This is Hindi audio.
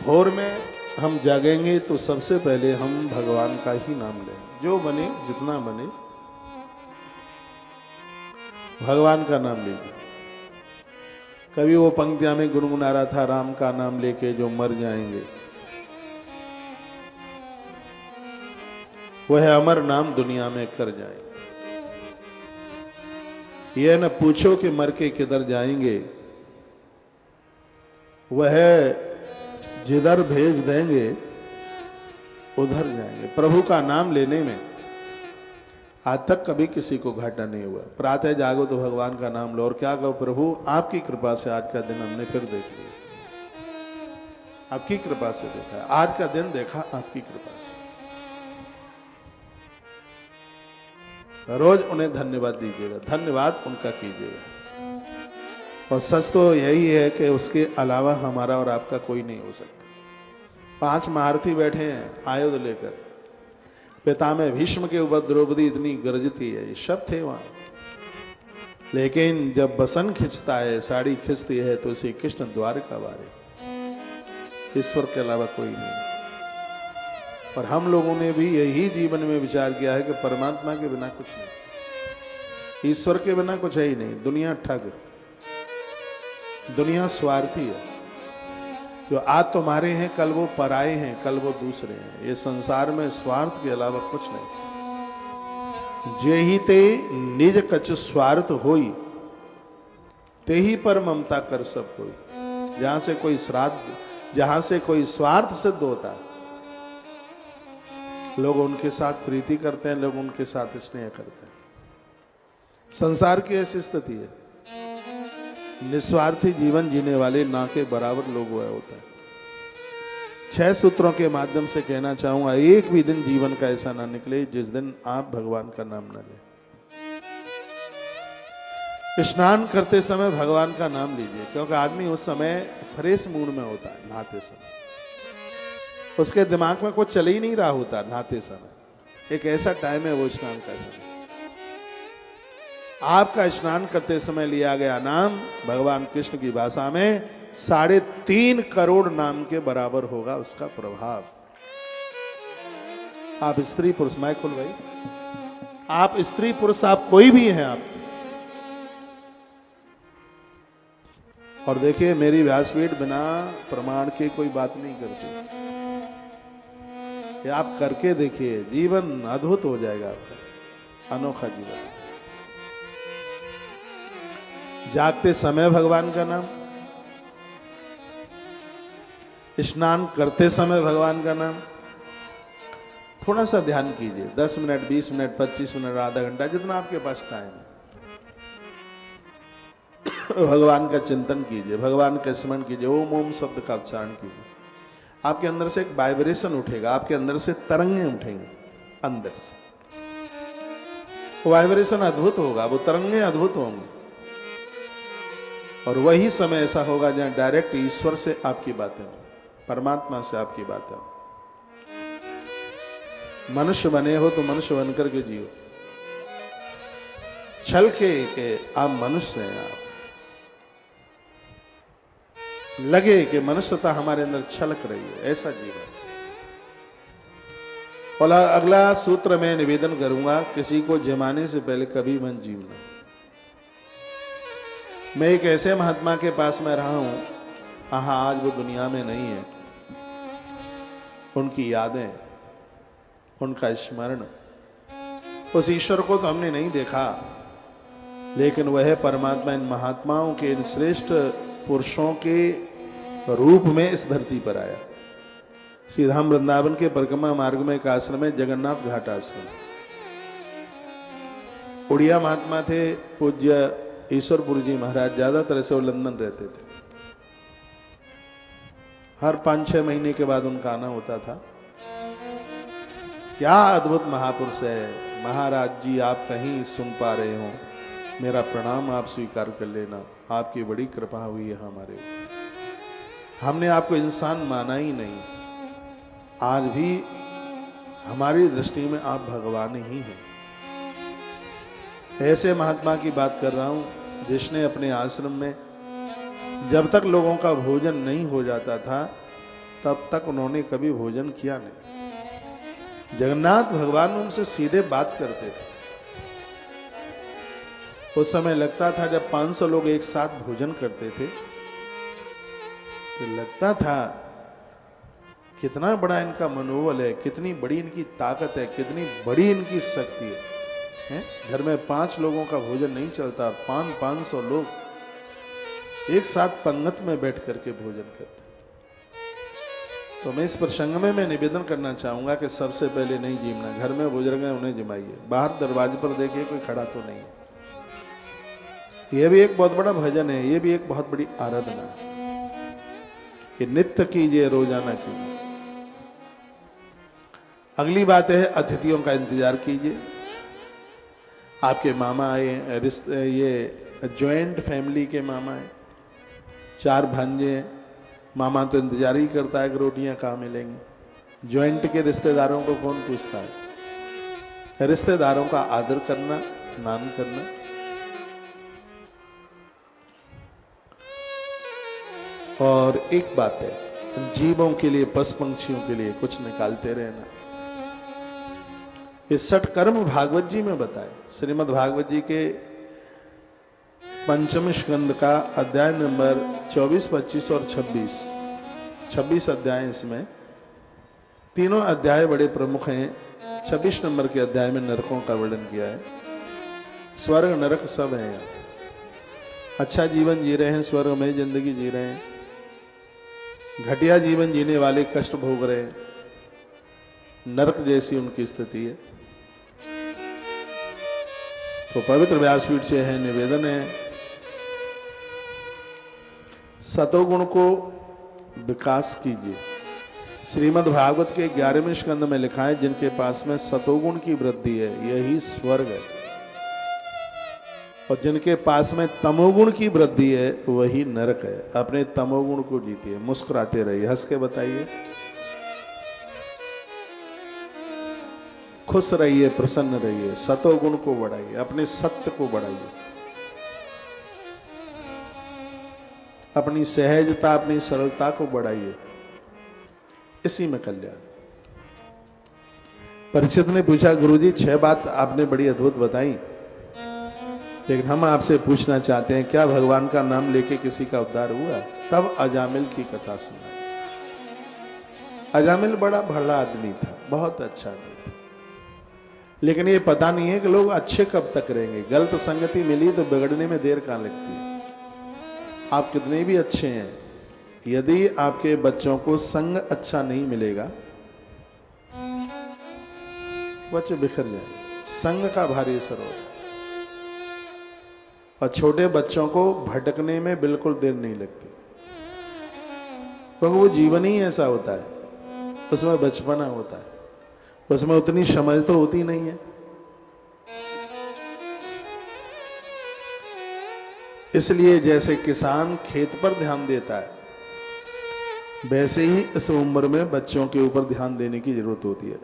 भोर में हम जागेंगे तो सबसे पहले हम भगवान का ही नाम लेंगे। जो बने, जितना बने, भगवान का नाम लीजिए। कभी वो पंक्तियां में गुनगुना रहा था, राम का नाम लेके जो मर जाएंगे वह अमर नाम दुनिया में कर जाएंगे। यह न पूछो कि मर के किधर जाएंगे, वह जिधर भेज देंगे उधर जाएंगे। प्रभु का नाम लेने में आज तक कभी किसी को घाटा नहीं हुआ। प्रातः जागो तो भगवान का नाम लो, और क्या कहो, प्रभु आपकी कृपा से आज का दिन हमने फिर देख लिया, आपकी कृपा से देखा, आज का दिन देखा आपकी कृपा से। रोज उन्हें धन्यवाद दीजिएगा, धन्यवाद उनका कीजिएगा। और सच तो यही है कि उसके अलावा हमारा और आपका कोई नहीं हो सकता। 5 महारथी बैठे हैं आयुध लेकर, पिता में भीष्म के ऊपर द्रौपदी इतनी गरजती है, ये सब थे वहां। लेकिन जब बसन खिंचता है, साड़ी खिंचती है, तो श्री कृष्ण द्वारका वारे, ईश्वर के अलावा कोई नहीं। और हम लोगों ने भी यही जीवन में विचार किया है कि परमात्मा के बिना कुछ नहीं, ईश्वर के बिना कुछ है ही नहीं। दुनिया ठग, दुनिया स्वार्थी है। जो आज तुम्हारे हैं कल वो पराए हैं, कल वो दूसरे हैं। ये संसार में स्वार्थ के अलावा कुछ नहीं। जेहि ते निज कछ स्वार्थ होई, ते ही पर ममता कर सब कोई। जहां से कोई श्राद्ध, जहां से कोई स्वार्थ सिद्ध होता है, लोग उनके साथ प्रीति करते हैं, लोग उनके साथ स्नेह करते हैं। संसार की ऐसी स्थिति है। निस्वार्थी जीवन जीने वाले ना के बराबर लोग हुआ होता है। 6 सूत्रों के माध्यम से कहना चाहूंगा, एक भी दिन जीवन का ऐसा ना निकले जिस दिन आप भगवान का नाम न लें। स्नान करते समय भगवान का नाम लीजिए, क्योंकि आदमी उस समय फ्रेश मूड में होता है। नहाते समय उसके दिमाग में कुछ चल ही नहीं रहा होता। नहाते समय एक ऐसा टाइम है वो स्नान का समय। आपका स्नान करते समय लिया गया नाम भगवान कृष्ण की भाषा में 3.5 करोड़ नाम के बराबर होगा उसका प्रभाव। आप स्त्री पुरुष, मैं खुल भाई, आप स्त्री पुरुष, आप कोई भी हैं आप। और देखिए, मेरी व्यासपीठ बिना प्रमाण के कोई बात नहीं करती। ये आप करके देखिए, जीवन अद्भुत हो जाएगा आपका, अनोखा जीवन। जागते समय भगवान का नाम, स्नान करते समय भगवान का नाम। थोड़ा सा ध्यान कीजिए, 10 मिनट, 20 मिनट, 25 मिनट, आधा घंटा, जितना आपके पास टाइम है, भगवान का चिंतन कीजिए, भगवान का स्मरण कीजिए, ओम ओम शब्द का उच्चारण कीजिए। आपके अंदर से एक वाइब्रेशन उठेगा, आपके अंदर से तरंगे उठेंगे अंदर से। वो वाइब्रेशन अद्भुत होगा, वो तरंगे अद्भुत होंगे। और वही समय ऐसा होगा जहां डायरेक्ट ईश्वर से आपकी बातें हो, परमात्मा से आपकी बातें हो। मनुष्य बने हो तो मनुष्य बनकर के जियो, छल के आप मनुष्य हैं। आप लगे कि मनुष्यता हमारे अंदर छलक रही है, ऐसा जीवन। और अगला सूत्र मैं निवेदन करूंगा, किसी को जमाने से पहले कभी मन जीवना। मैं एक ऐसे महात्मा के पास में रहा हूं, आज वो दुनिया में नहीं है। उनकी यादें, उनका स्मरण, उस ईश्वर को तो हमने नहीं देखा, लेकिन वह परमात्मा इन महात्माओं के, इन श्रेष्ठ पुरुषों के रूप में इस धरती पर आया। सीधाम वृंदावन के परिक्रमा मार्ग में एक आश्रम है, जगन्नाथ घाट आश्रम। उड़िया महात्मा थे पूज्य ईश्वरपुर जी महाराज। ज्यादातर से वो लंदन रहते थे। हर 5-6 महीने के बाद उनका आना होता था। क्या अद्भुत महापुरुष है। महाराज जी, आप कहीं सुन पा रहे हो, मेरा प्रणाम आप स्वीकार कर लेना। आपकी बड़ी कृपा हुई है हमारे ऊपर। हमने आपको इंसान माना ही नहीं, आज भी हमारी दृष्टि में आप भगवान ही हैं। ऐसे महात्मा की बात कर रहा हूं जिसने अपने आश्रम में, जब तक लोगों का भोजन नहीं हो जाता था, तब तक उन्होंने कभी भोजन किया नहीं। जगन्नाथ भगवान उनसे सीधे बात करते थे। उस समय लगता था जब 500 लोग एक साथ भोजन करते थे तो लगता था कितना बड़ा इनका मनोबल है, कितनी बड़ी इनकी ताकत है, कितनी बड़ी इनकी शक्ति है? घर में 5 लोगों का भोजन नहीं चलता, 500 लोग एक साथ पंगत में बैठ करके भोजन करते। तो मैं इस प्रसंग में मैं निवेदन करना चाहूंगा कि सबसे पहले नहीं जिमना, घर में बुजुर्ग हैं उन्हें जिमाइए, बाहर दरवाजे पर देखिए कोई खड़ा तो नहीं है। यह भी एक बहुत बड़ा भजन है, यह भी एक बहुत बड़ी आराधना है कि नित्य कीजिए, रोजाना कीजिए। अगली बात है अतिथियों का इंतजार कीजिए। आपके मामा आए, रिश्ते ये जॉइंट फैमिली के मामा आए, 4 भांजे हैं, मामा तो इंतजार ही करता है कि रोटियां कहाँ मिलेंगी। जॉइंट के रिश्तेदारों को कौन पूछता है? रिश्तेदारों का आदर करना, मान करना। और एक बात है, जीवों के लिए, पशु पंछियों के लिए कुछ निकालते रहना। ये 6 कर्म भागवत जी में बताए। श्रीमद् भागवत जी के 5वें स्कंद का अध्याय नंबर 24, 25 और 26 अध्याय। इसमें तीनों अध्याय बड़े प्रमुख हैं। 26 नंबर के अध्याय में नरकों का वर्णन किया है। स्वर्ग नरक सब है। यहाँ अच्छा जीवन जी रहे हैं, स्वर्ग में जिंदगी जी रहे हैं, घटिया जीवन जीने वाले कष्ट भोग रहे हैं, नरक जैसी उनकी स्थिति है। तो पवित्र व्यासपीठ से है निवेदन है, सतोगुण को विकास कीजिए। श्रीमद् भागवत के 11वें स्कंद में लिखा है, जिनके पास में सतोगुण की वृद्धि है यही स्वर्ग है, और जिनके पास में तमोगुण की वृद्धि है वही नरक है। अपने तमोगुण को जीतिए, मुस्कुराते रहिए, हंस के बताइए, खुश रहिए, प्रसन्न रहिए, सतोगुण को बढ़ाइए, अपने सत्य को बढ़ाइए, अपनी सहजता, अपनी सरलता को बढ़ाइए। इसी में कल्याण। परीक्षित ने पूछा, गुरुजी 6 बात आपने बड़ी अद्भुत बताई, लेकिन हम आपसे पूछना चाहते हैं क्या भगवान का नाम लेके किसी का उद्धार हुआ? तब अजामिल की कथा सुनाई। अजामिल बड़ा भला आदमी था, बहुत अच्छा आदमी था, लेकिन ये पता नहीं है कि लोग अच्छे कब तक रहेंगे। गलत संगति मिली तो बिगड़ने में देर कहां लगती है। आप कितने भी अच्छे हैं, यदि आपके बच्चों को संग अच्छा नहीं मिलेगा, बच्चे बिखर जाए। संग का भारी असर होगा। और छोटे बच्चों को भटकने में बिल्कुल देर नहीं लगती, क्योंकि वो जीवन ही ऐसा होता है, उसमें बचपना होता है, उसमें उतनी समझ तो होती नहीं है। इसलिए जैसे किसान खेत पर ध्यान देता है, वैसे ही इस उम्र में बच्चों के ऊपर ध्यान देने की जरूरत होती है।